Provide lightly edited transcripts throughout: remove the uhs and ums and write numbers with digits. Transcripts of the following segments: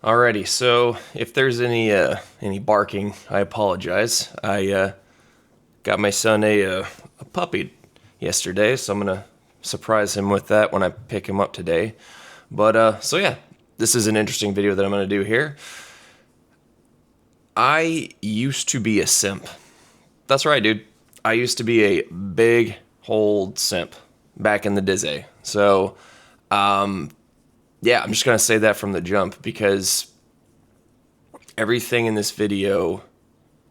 Alrighty, so if there's any barking, I apologize. I got my son a puppy yesterday, so I'm gonna surprise him with that when I pick him up today. But yeah, this is an interesting video that I'm gonna do here. I used to be a simp. That's right, dude. I used to be a big old simp back in the Dizzy. So, yeah, I'm just gonna say that from the jump because everything in this video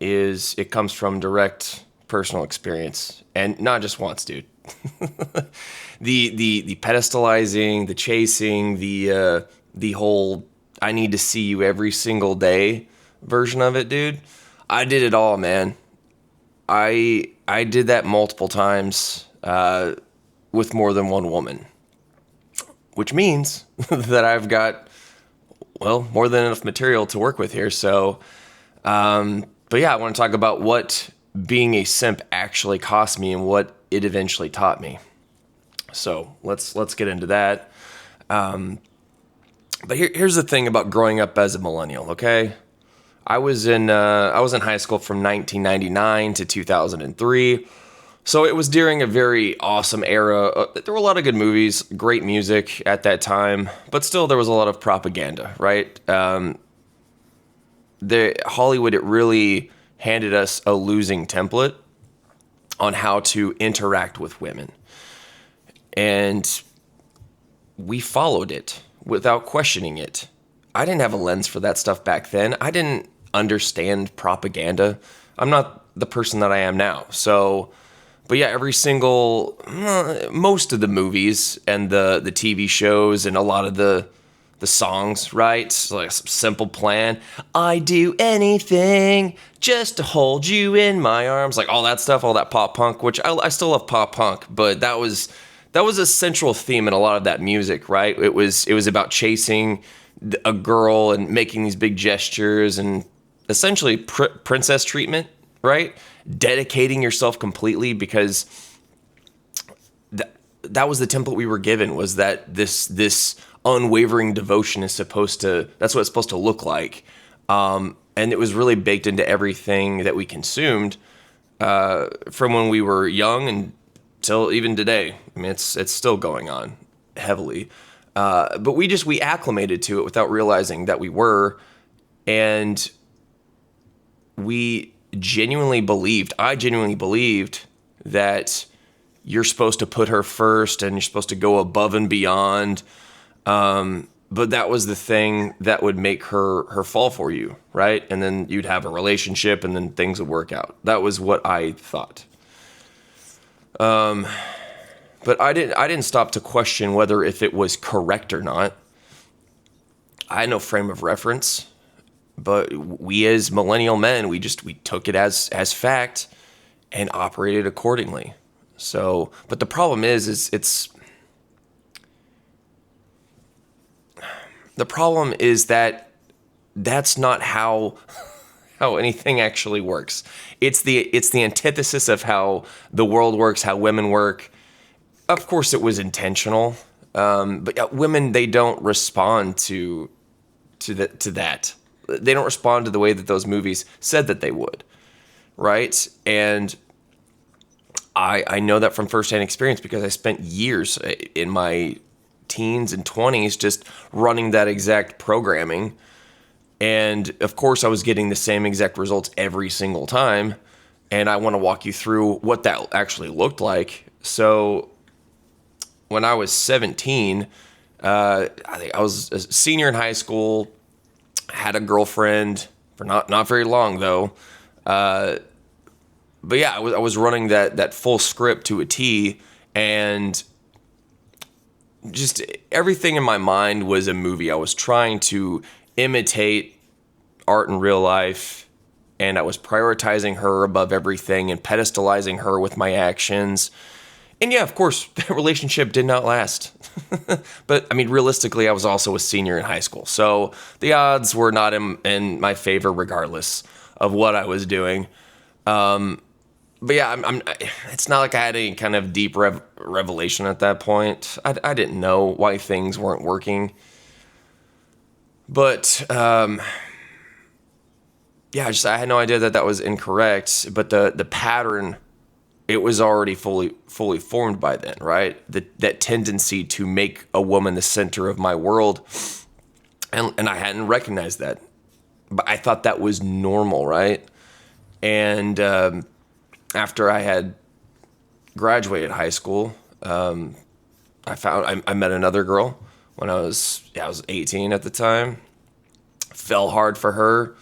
it comes from direct personal experience, and not just once, dude. The pedestalizing, the chasing, the whole I need to see you every single day version of it, dude. I did it all, man. I did that multiple times with more than one woman, which means that I've got, well, more than enough material to work with here. So, but yeah, I want to talk about what being a simp actually cost me and what it eventually taught me. So let's get into that. But here's the thing about growing up as a millennial. Okay, I was in high school from 1999 to 2003. So it was during a very awesome era. There were a lot of good movies, great music at that time, but still there was a lot of propaganda, right? Hollywood, it really handed us a losing template on how to interact with women. And we followed it without questioning it. I didn't have a lens for that stuff back then. I didn't understand propaganda. I'm not the person that I am now. So, but yeah, most of the movies and the TV shows and a lot of the songs, right? So like Simple Plan, I do anything just to hold you in my arms, like all that stuff, all that pop punk, which I still love pop punk, but that was a central theme in a lot of that music, right? It was about chasing a girl and making these big gestures and essentially princess treatment, right? Dedicating yourself completely, because that was the template we were given, was that this unwavering devotion is that's what it's supposed to look like. And it was really baked into everything that we consumed from when we were young until even today. I mean, it's still going on heavily. But we acclimated to it without realizing that we were. And I genuinely believed that you're supposed to put her first and you're supposed to go above and beyond. But that was the thing that would make her fall for you, right? And then you'd have a relationship and then things would work out. That was what I thought. But I didn't stop to question whether if it was correct or not. I had no frame of reference. But we as millennial men, we took it as fact and operated accordingly. So, but the problem is that that's not how anything actually works. It's the antithesis of how the world works, how women work. Of course, it was intentional, but women, they don't respond to that. They don't respond to the way that those movies said that they would, right? And I know that from firsthand experience because I spent years in my teens and 20s just running that exact programming. And of course, I was getting the same exact results every single time. And I want to walk you through what that actually looked like. So when I was 17, I think I was a senior in high school, had a girlfriend for not very long though. But yeah, I was running that full script to a T, and just everything in my mind was a movie. I was trying to imitate art in real life, and I was prioritizing her above everything and pedestalizing her with my actions. And yeah, of course, that relationship did not last. But I mean, realistically, I was also a senior in high school, so the odds were not in my favor regardless of what I was doing. But yeah, it's not like I had any kind of deep revelation at that point. I didn't know why things weren't working. But yeah, I had no idea that that was incorrect. But the pattern, it was already fully formed by then, right? That tendency to make a woman the center of my world, and I hadn't recognized that, but I thought that was normal, right? And after I had graduated high school, I met another girl when I was 18 at the time. Fell hard for her.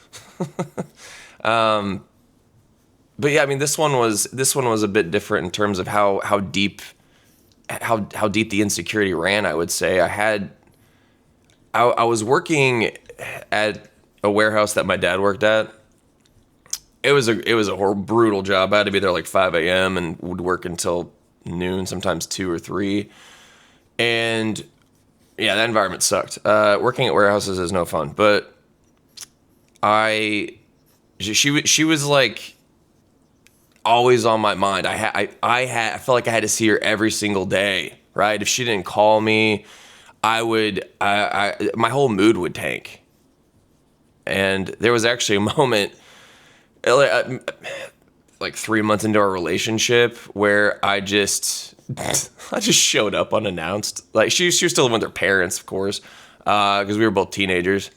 But yeah, I mean, this one was a bit different in terms of how deep the insecurity ran. I would say I was working at a warehouse that my dad worked at. It was a horrible, brutal job. I had to be there like 5 a.m. and would work until noon, sometimes 2 or 3. And yeah, that environment sucked. Working at warehouses is no fun. But she was like always on my mind. I felt like I had to see her every single day, right? If she didn't call me, my whole mood would tank. And there was actually a moment, like 3 months into our relationship, where I just showed up unannounced. Like she was still living with her parents, of course, because we were both teenagers.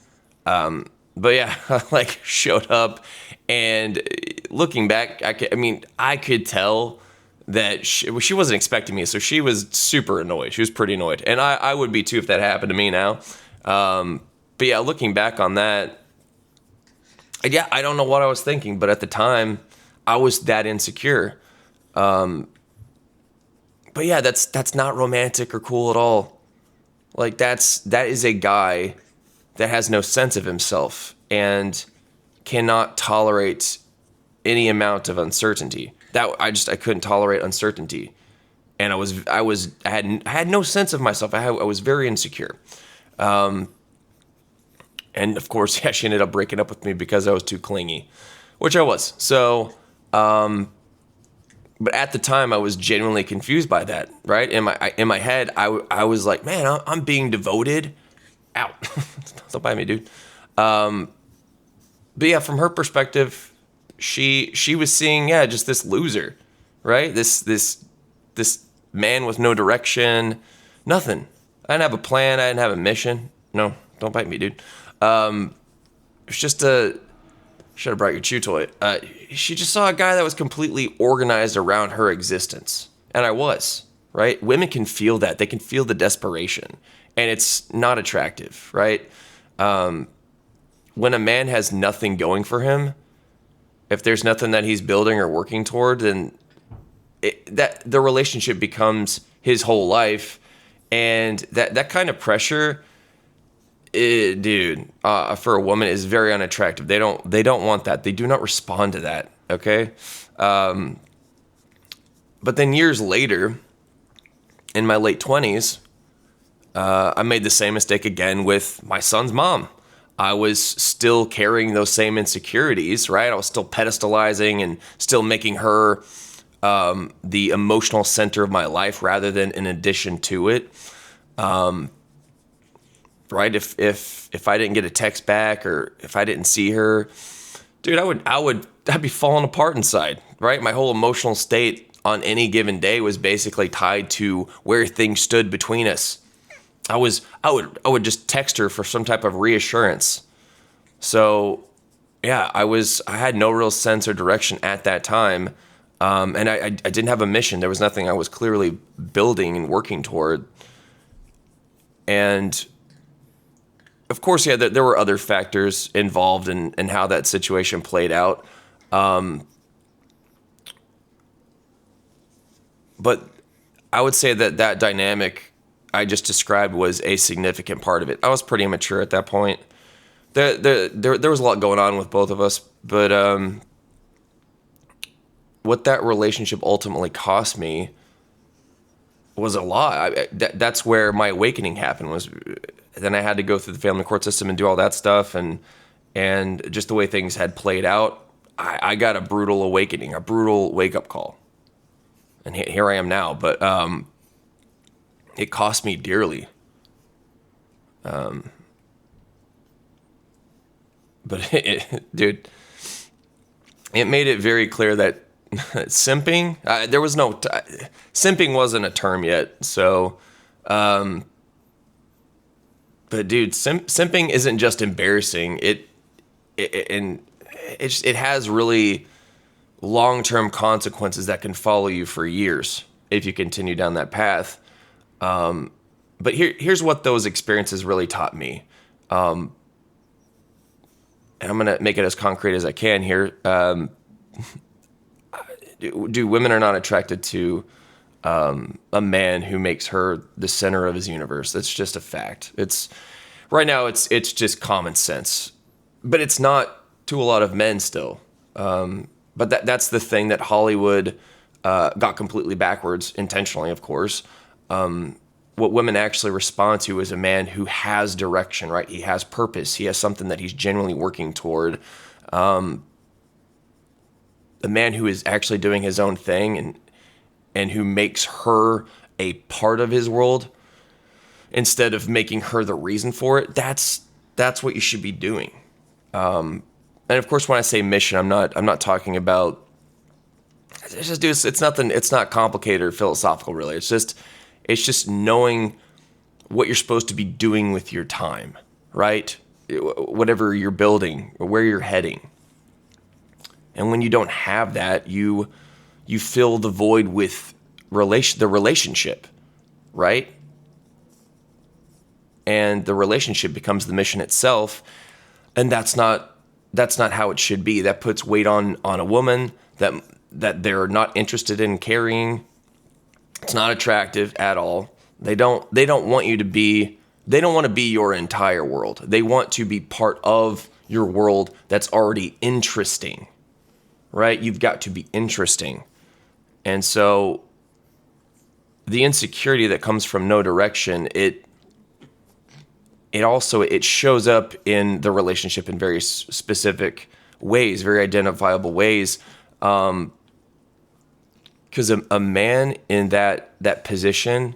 But yeah, like showed up, and looking back, I could tell that she wasn't expecting me, so she was super annoyed. She was pretty annoyed, and I would be too if that happened to me now. But yeah, looking back on that, yeah, I don't know what I was thinking, but at the time, I was that insecure. But yeah, that's not romantic or cool at all. Like that is a guy that has no sense of himself and cannot tolerate any amount of uncertainty. I couldn't tolerate uncertainty, and I had no sense of myself. I was very insecure, and of course, yeah, she ended up breaking up with me because I was too clingy, which I was. So, but at the time, I was genuinely confused by that. Right in my head, I was like, man, I'm being devoted. Ow! Don't bite me, dude. But yeah, from her perspective, she was seeing, yeah, just this loser, right? This man with no direction, nothing. I didn't have a plan. I didn't have a mission. No, don't bite me, dude. It's just should have brought your chew toy. She just saw a guy that was completely organized around her existence, and I was, right? Women can feel that. They can feel the desperation, and it's not attractive, right? When a man has nothing going for him, if there's nothing that he's building or working toward, then that the relationship becomes his whole life, and that kind of pressure, for a woman is very unattractive. They don't want that. They do not respond to that. Okay, but then years later, in my late 20s, I made the same mistake again with my son's mom. I was still carrying those same insecurities, right? I was still pedestalizing and still making her the emotional center of my life rather than in addition to it. Right? If I didn't get a text back or if I didn't see her, dude, I'd be falling apart inside, right? My whole emotional state on any given day was basically tied to where things stood between us. I would just text her for some type of reassurance. So, yeah, I had no real sense or direction at that time, and I didn't have a mission. There was nothing I was clearly building and working toward. And of course, yeah, there were other factors involved in how that situation played out. But I would say that dynamic I just described was a significant part of it. I was pretty immature at that point. There was a lot going on with both of us, but what that relationship ultimately cost me was a lot. That's where my awakening happened. Was then I had to go through the family court system and do all that stuff, and just the way things had played out, I got a brutal awakening, a brutal wake up call, and here I am now. But it cost me dearly. But dude, it made it very clear that simping, there was no, simping wasn't a term yet. So, but dude, simping isn't just embarrassing. It has really long-term consequences that can follow you for years if you continue down that path. But here's what those experiences really taught me. And I'm going to make it as concrete as I can here. Women are not attracted to a man who makes her the center of his universe. That's just a fact. Right now it's just common sense, but it's not to a lot of men still. But that's the thing that Hollywood got completely backwards, intentionally, of course. What women actually respond to is a man who has direction, right? He has purpose. He has something that he's genuinely working toward. A man who is actually doing his own thing and who makes her a part of his world instead of making her the reason for it. That's what you should be doing. And of course, when I say mission, I'm not talking about. It's nothing. It's not complicated or philosophical, really. It's just knowing what you're supposed to be doing with your time, right? Whatever you're building or where you're heading. And when you don't have that, you fill the void with the relationship, right? And the relationship becomes the mission itself, and that's not how it should be. That puts weight on a woman that they're not interested in carrying. It's not attractive at all. They don't want you to be. They don't want to be your entire world. They want to be part of your world that's already interesting, right? You've got to be interesting. And so the insecurity that comes from no direction, it shows up in the relationship in very specific ways, very identifiable ways. Because a man in that position,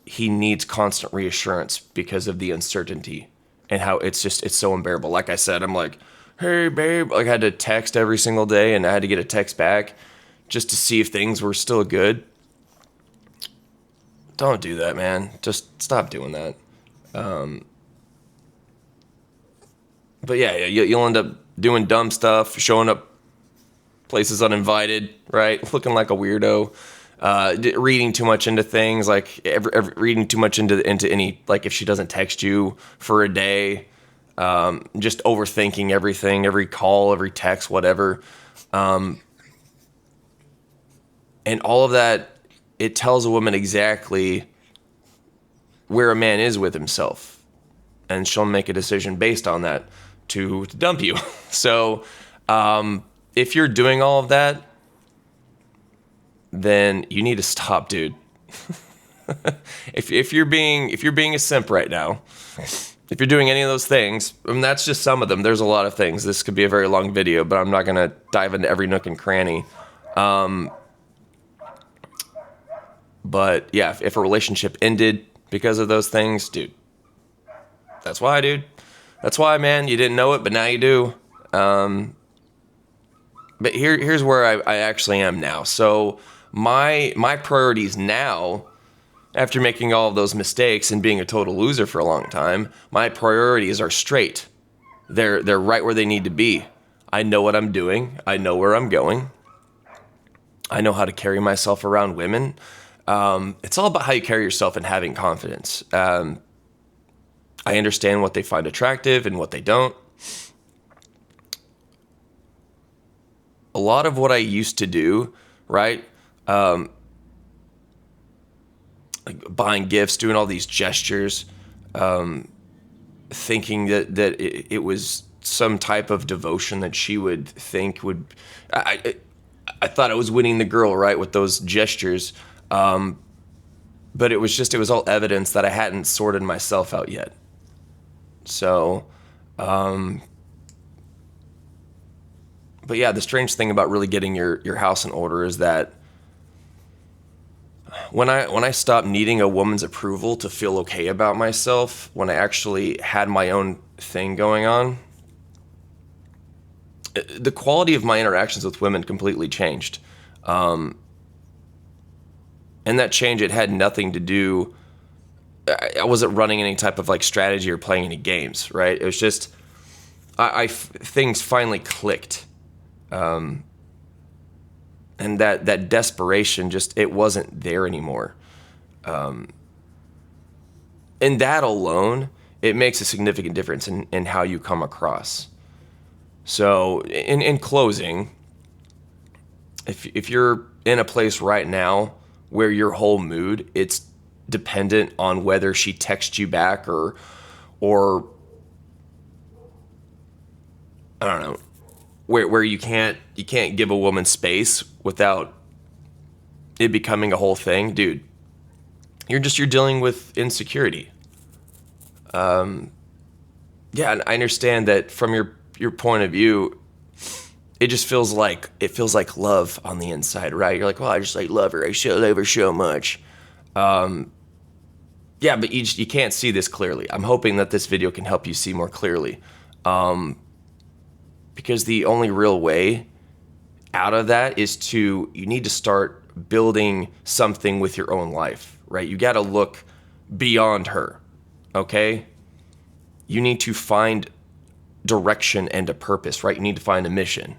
he needs constant reassurance because of the uncertainty and how it's so unbearable. Like I said, I'm like, hey, babe. Like I had to text every single day, and I had to get a text back just to see if things were still good. Don't do that, man. Just stop doing that. But yeah, you'll end up doing dumb stuff, showing up places uninvited, right? Looking like a weirdo, reading too much into things, like reading too much into any, like if she doesn't text you for a day, just overthinking everything, every call, every text, whatever. And all of that, it tells a woman exactly where a man is with himself, and she'll make a decision based on that to dump you. So, if you're doing all of that, then you need to stop, dude. if you're being a simp right now, if you're doing any of those things, and that's just some of them. There's a lot of things. This could be a very long video, but I'm not gonna dive into every nook and cranny. But yeah, if a relationship ended because of those things, dude, that's why, dude. That's why, man. You didn't know it, but now you do. But here's where I actually am now. So my priorities now, after making all of those mistakes and being a total loser for a long time, my priorities are straight. They're right where they need to be. I know what I'm doing. I know where I'm going. I know how to carry myself around women. It's all about how you carry yourself and having confidence. I understand what they find attractive and what they don't. A lot of what I used to do, right? Like buying gifts, doing all these gestures, thinking that it was some type of devotion that she would think would. I thought I was winning the girl, right, with those gestures. But it was all evidence that I hadn't sorted myself out yet. So, but yeah, the strange thing about really getting your house in order is that when I stopped needing a woman's approval to feel okay about myself, when I actually had my own thing going on, the quality of my interactions with women completely changed. And that change, it had nothing to do, I wasn't running any type of like strategy or playing any games, right? It was just, things finally clicked. And that desperation just, it wasn't there anymore. And that alone, it makes a significant difference in how you come across. So in closing, if you're in a place right now where your whole mood, it's dependent on whether she texts you back or I don't know, where you can't give a woman space without it becoming a whole thing, dude, you're dealing with insecurity. Yeah, and I understand that from your point of view, it just feels like love on the inside, right? You're like, well, I just like love her. I love her so much. Yeah, but you can't see this clearly. I'm hoping that this video can help you see more clearly. Because the only real way out of that is you need to start building something with your own life, right? You got to look beyond her, okay? You need to find direction and a purpose, right? You need to find a mission.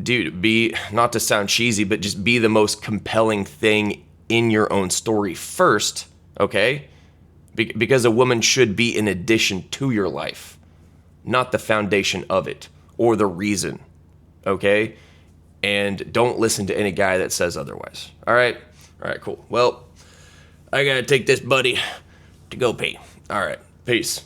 Dude, not to sound cheesy, but just be the most compelling thing in your own story first, okay? Because a woman should be an addition to your life, not the foundation of it or the reason, okay? And don't listen to any guy that says otherwise. All right, cool. Well, I gotta take this buddy to go pee. All right, peace.